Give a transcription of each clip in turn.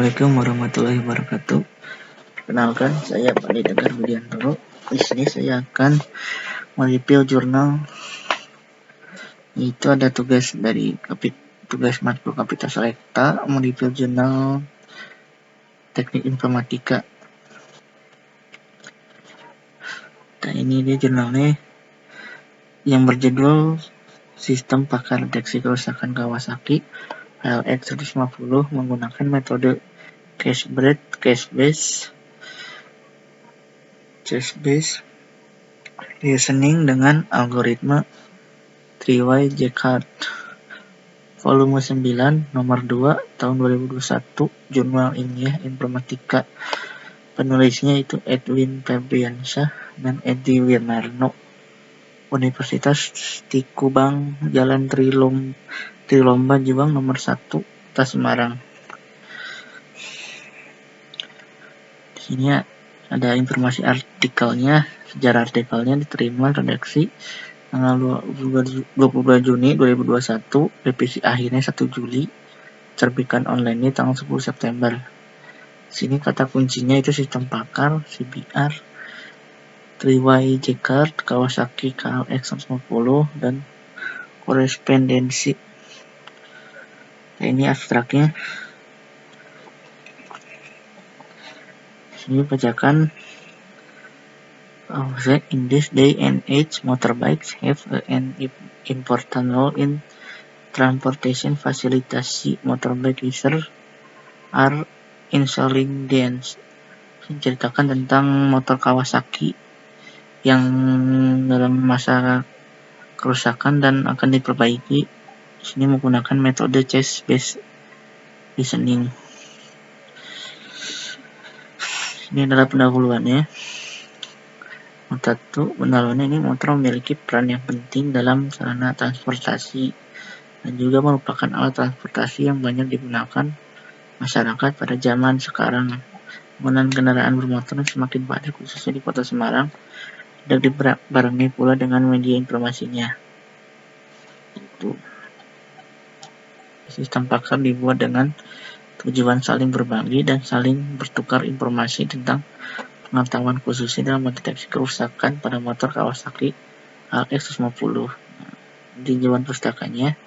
Assalamualaikum warahmatullahi wabarakatuh. Perkenalkan, saya Pak Dedagar Widiantoro. Di sini saya akan mereview jurnal. Itu ada tugas dari tugas matkul Kapita Selekta, mereview jurnal Teknik Informatika. Nah, ini dia jurnalnya yang berjudul Sistem Pakar Deteksi Kerusakan Kawasaki HLX 150 menggunakan metode cache-based reasoning dengan algoritma 3Y Jaccard. Volume 9 nomor 2 tahun 2021, Jurnal Ilmiah Informatika. Penulisnya itu Edwin Febriansyah dan Edi Wirnarno, Universitas Tikubang, Jalan Trilomba Juang nomor 1, Kota Semarang. Di sini ada informasi artikelnya. Sejarah artikelnya diterima redaksi tanggal 22 Juni 2021, revisi akhirnya 1 Juli, terbitan online-nya tanggal 10 September. Sini kata kuncinya itu sistem pakar, CBR, 3Y Jaccard, Kawasaki KLX 150, dan korespondensi. Nah, ini abstraknya. Sini bacakan. In this day and age, motorbikes have an important role in transportation facility. Motorbike users are installing dance. Menceritakan tentang motor Kawasaki yang dalam masa kerusakan dan akan diperbaiki. Di sini menggunakan metode cache-based reasoning. Ini adalah pendahuluannya. Pendahuluannya ini motor memiliki peran yang penting dalam sarana transportasi dan juga merupakan alat transportasi yang banyak digunakan masyarakat pada zaman sekarang. Penggunaan kendaraan bermotor semakin padat, khususnya di Kota Semarang, dan dibarengi pula dengan media informasinya. Itu. Sistem pakar dibuat dengan tujuan saling berbagi dan saling bertukar informasi tentang pengetahuan khususnya dalam mendeteksi kerusakan pada motor Kawasaki HLX 150. Tinjauan pustakanya,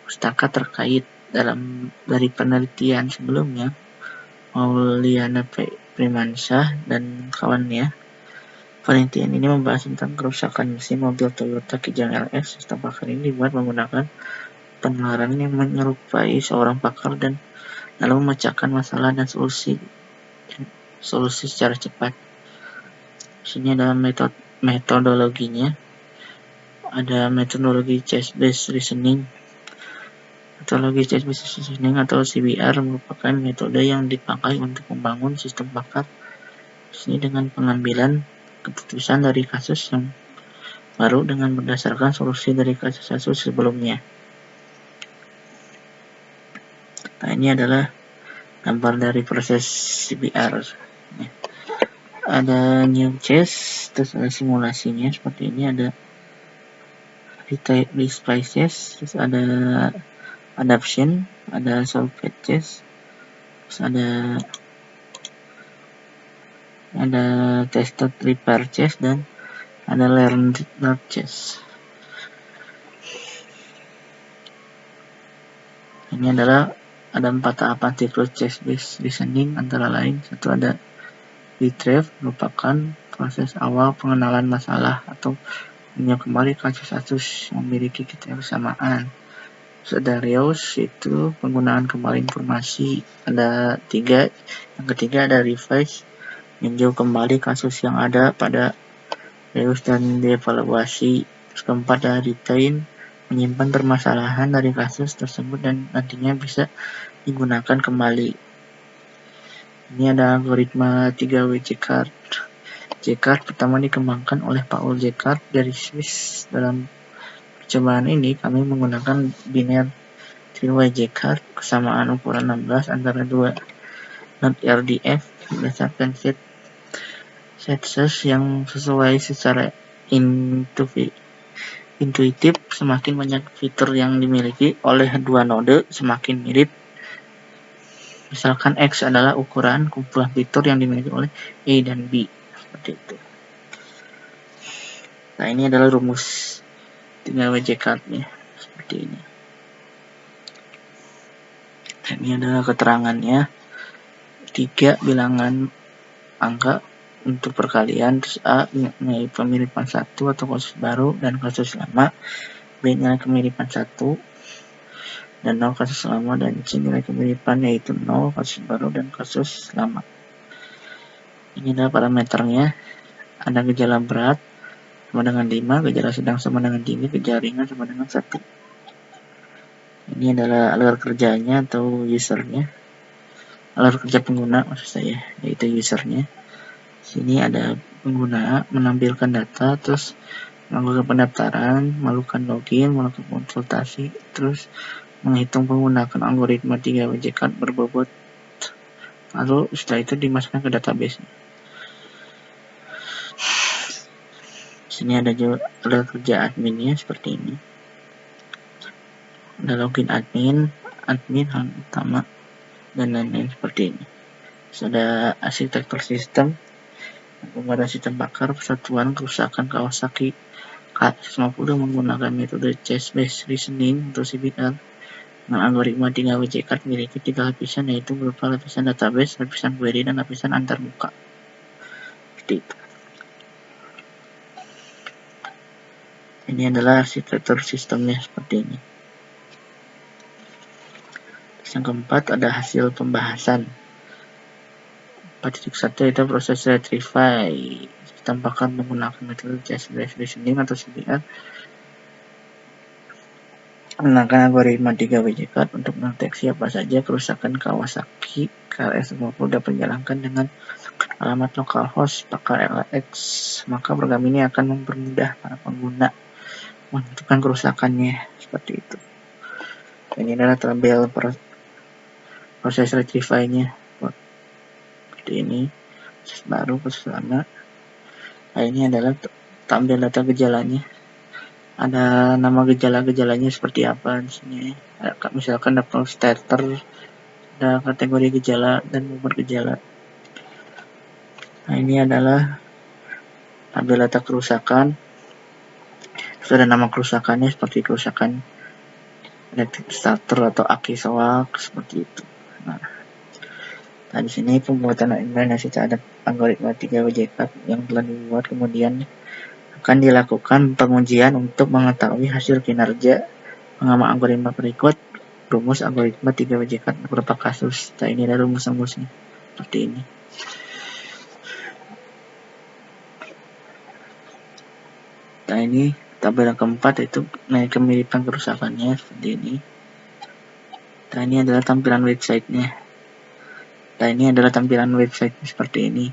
pustaka terkait dari penelitian sebelumnya, Mauliana Primansyah dan kawannya. Penelitian ini membahas tentang kerusakan mesin mobil Toyota Kijang LX. Sistem pakar ini dibuat menggunakan penalaran yang menyerupai seorang pakar dan lalu memecahkan masalah dan solusi secara cepat. Sini ada metodologinya. Ada metodologi cache-based reasoning. Metodologi cache-based reasoning atau CBR merupakan metode yang dipakai untuk membangun sistem pakar. Sini dengan pengambilan keputusan dari kasus yang baru dengan berdasarkan solusi dari kasus-kasus sebelumnya. Nah, ini adalah gambar dari proses CBR. Ada new chase, terus ada simulasinya seperti ini, ada resplices, terus ada adaption, ada solved chase, terus ada tested repair chase, dan ada learned chase. Ini adalah ada 4 tahapan siklus cache-based reasoning, antara lain satu ada retrieve, merupakan proses awal pengenalan masalah atau meninjau kembali kasus-kasus yang memiliki kesamaan. Terus ada reuse, itu penggunaan kembali informasi. Ada 3, yang ketiga ada revise, meninjau kembali kasus yang ada pada reuse dan dievaluasi. Terus keempat ada retain, menyimpan permasalahan dari kasus tersebut dan nantinya bisa digunakan kembali. Ini ada algoritma 3Y Jaccard. Jaccard pertama dikembangkan oleh Paul Jaccard dari Swiss. Dalam percobaan ini kami menggunakan biner 3Y Jaccard, kesamaan ukuran 16 antara 2 node RDF berdasarkan set yang sesuai secara intuitif. Semakin banyak fitur yang dimiliki oleh 2 node, semakin mirip Misalkan X adalah ukuran kumpulan fitur yang dimiliki oleh A dan B. Seperti itu. Nah, ini adalah rumus 3WJ card-nya. Seperti ini. Dan ini adalah keterangannya. 3 bilangan angka untuk perkalian, terus A nilai kemiripan 1 atau kasus baru dan kasus lama, B nilai kemiripan 1 dan 0 kasus lama, dan C nilai kemiripan yaitu 0 kasus baru dan kasus lama. Ini adalah parameternya. Ada gejala berat sama dengan 5, gejala sedang sama dengan 3, gejala ringan sama dengan 1. Ini adalah alur kerjanya atau usernya, alur kerja pengguna maksud saya, yaitu usernya. Sini ada pengguna menampilkan data, terus melakukan pendaftaran, melakukan login, melakukan konsultasi, terus menghitung menggunakan algoritma 3WJ card berbobot. Lalu setelah itu dimasukkan ke database. Sini ada juga ada kerja adminnya seperti ini. Ada login admin hal utama, dan lain-lain seperti ini. Terus ada arsitektur sistem, pembuatan sistem bakar, persatuan kerusakan Kawasaki K150 menggunakan metode chess-based reasoning atau CBR. Dengan algoritma 3WJ card memiliki 3 lapisan, yaitu berupa lapisan database, lapisan query, dan lapisan antarmuka. Seperti itu. Ini adalah arsitektur sistemnya seperti ini. Terus yang keempat ada hasil pembahasan. 4.1 itu proses retrieval sistem bakar menggunakan metode chess-based reasoning atau CBR. Menggunakan algoritma 3WJ card untuk mendeteksi apa saja kerusakan Kawasaki KRS-50 dapat dijalankan dengan alamat localhost /LX. Maka program ini akan mempermudah para pengguna menentukan kerusakannya, seperti itu. Ini adalah tabel proses retrieval-nya seperti ini, proses baru, proses lama. Nah, ini adalah tabel data gejalanya. Ada nama gejala-gejalanya seperti apa di sini. Misalkan ada starter, ada kategori gejala dan nomor gejala. Nah, ini adalah tabel data kerusakan. Terus ada nama kerusakannya seperti kerusakan electric starter atau aki soak seperti itu. Nah, di sini pembuatan implementasi terhadap algoritma 3WJ card yang telah dibuat, kemudian akan dilakukan pengujian untuk mengetahui hasil kinerja pengamat algoritma berikut. Rumus algoritma 3WJ card beberapa kasus. Nah, ini adalah rumus-rumusnya seperti ini. Nah, ini tabel yang keempat itu nilai kemiripan kerusakannya seperti ini. Nah, ini adalah tampilan websitenya. Nah, ini adalah tampilan website seperti ini.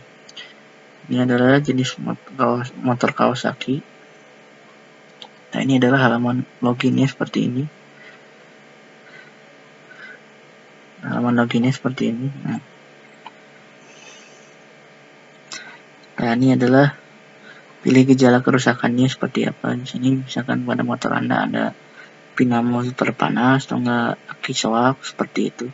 Ini adalah jenis motor Kawasaki. Nah, ini adalah halaman loginnya seperti ini. Halaman loginnya seperti ini. Nah, ini adalah pilih gejala kerusakannya seperti apa. Di sini misalkan pada motor Anda ada dinamo terpanas atau enggak aki soak seperti itu.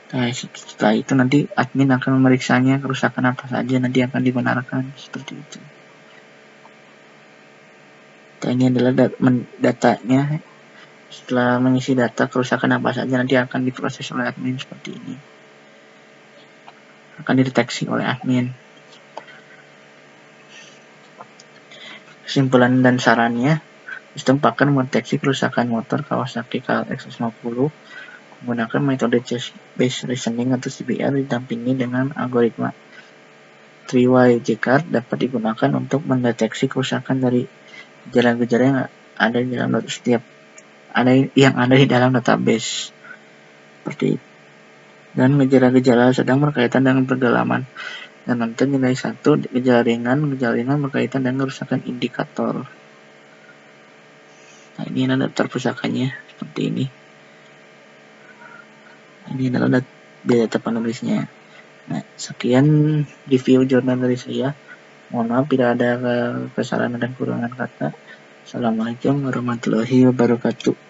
Nah, setelah itu nanti admin akan memeriksanya kerusakan apa saja, nanti akan dibenarkan seperti itu. Nah, ini adalah datanya. Setelah mengisi data kerusakan apa saja, nanti akan diproses oleh admin seperti ini. Akan dideteksi oleh admin. Kesimpulan dan sarannya, sistem bakar mendeteksi kerusakan motor Kawasaki KRX-50 menggunakan metode chess-based reasoning atau CBR didampingi dengan algoritma 3WJ card dapat digunakan untuk mendeteksi kerusakan dari gejala-gejala yang ada di dalam di dalam database seperti itu. Dan gejala-gejala sedang berkaitan dengan perdalaman, dan nanti nilai 1 gejala ringan berkaitan dengan kerusakan indikator. Nah, ini adalah daftar pusakanya seperti ini. Ini adalah data penulisnya. Nah, sekian review jurnal dari saya. Mohon maaf bila ada kesalahan dan kurangan kata. Assalamualaikum warahmatullahi wabarakatuh.